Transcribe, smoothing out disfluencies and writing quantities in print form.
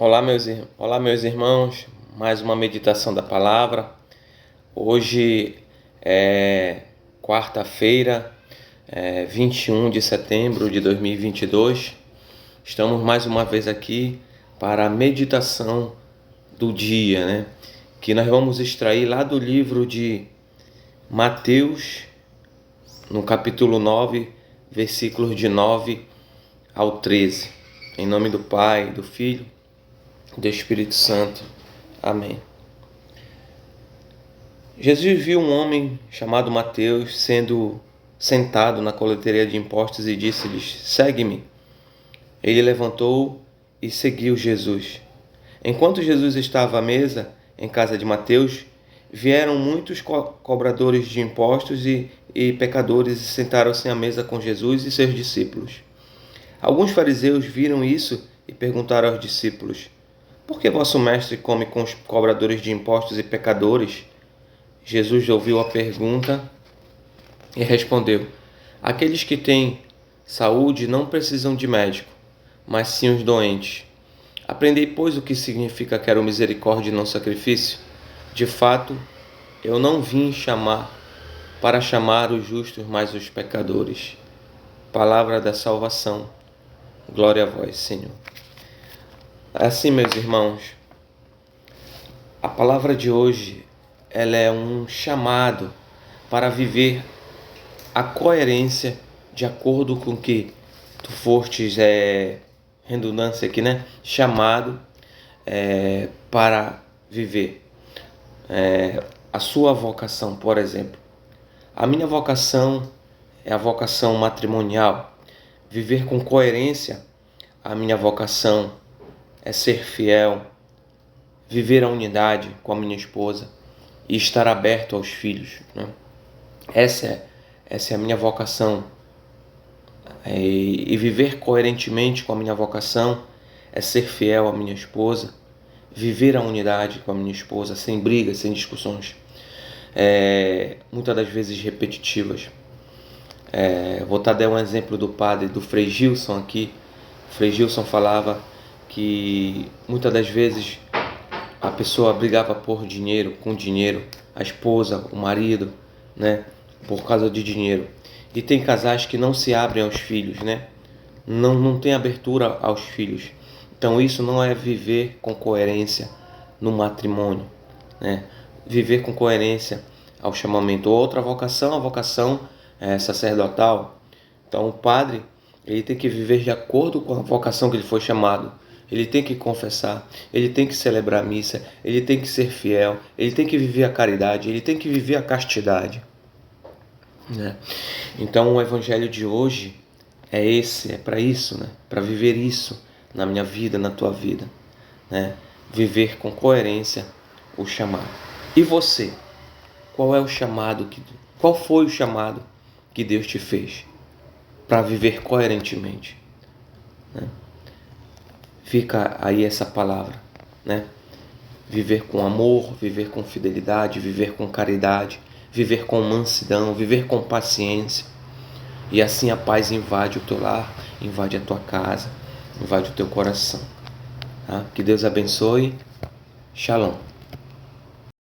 Olá, meus irmãos, mais uma meditação da palavra. Hoje é quarta-feira, 21 de setembro de 2022. Estamos mais uma vez aqui para a meditação do dia, né? Que nós vamos extrair lá do livro de Mateus, no capítulo 9, versículos de 9 ao 13. Em nome do Pai, do Filho, do Espírito Santo. Amém. Jesus viu um homem chamado Mateus sendo sentado na coleteira de impostos e disse-lhes: "Segue-me." Ele levantou e seguiu Jesus. Enquanto Jesus estava à mesa em casa de Mateus, vieram muitos cobradores de impostos e pecadores e sentaram-se à mesa com Jesus e seus discípulos. Alguns fariseus viram isso e perguntaram aos discípulos: "Por que vosso mestre come com os cobradores de impostos e pecadores?" Jesus ouviu a pergunta e respondeu: "Aqueles que têm saúde não precisam de médico, mas sim os doentes. Aprendei, pois, o que significa quero misericórdia e não sacrifício. De fato, eu não vim para chamar os justos, mas os pecadores." Palavra da salvação. Glória a vós, Senhor. Assim, meus irmãos, a palavra de hoje, ela é um chamado para viver a coerência de acordo com que tu fostes, redundância aqui, né? Chamado para viver a sua vocação, por exemplo. A minha vocação é a vocação matrimonial. Viver com coerência, a minha vocação é ser fiel, viver a unidade com a minha esposa e estar aberto aos filhos, né? Essa é a minha vocação. E viver coerentemente com a minha vocação é ser fiel à minha esposa, viver a unidade com a minha esposa, sem brigas, sem discussões, muitas das vezes repetitivas. Vou dar um exemplo do padre, do Frei Gilson aqui. O Frei Gilson falava que muitas das vezes a pessoa brigava por dinheiro, com dinheiro, a esposa, o marido, né, por causa de dinheiro. E tem casais que não se abrem aos filhos, né? Não tem abertura aos filhos. Então isso não é viver com coerência no matrimônio, né? Viver com coerência ao chamamento. Outra vocação, a vocação sacerdotal. Então o padre, ele tem que viver de acordo com a vocação que ele foi chamado. Ele tem que confessar, ele tem que celebrar a missa, ele tem que ser fiel, ele tem que viver a caridade, ele tem que viver a castidade, né? Então o evangelho de hoje é para isso, né? Para viver isso na minha vida, na tua vida, né? Viver com coerência o chamado. E você? Qual foi o chamado que Deus te fez para viver coerentemente, né? Fica aí essa palavra, né? Viver com amor, viver com fidelidade, viver com caridade, viver com mansidão, viver com paciência. E assim a paz invade o teu lar, invade a tua casa, invade o teu coração, tá? Que Deus abençoe. Shalom.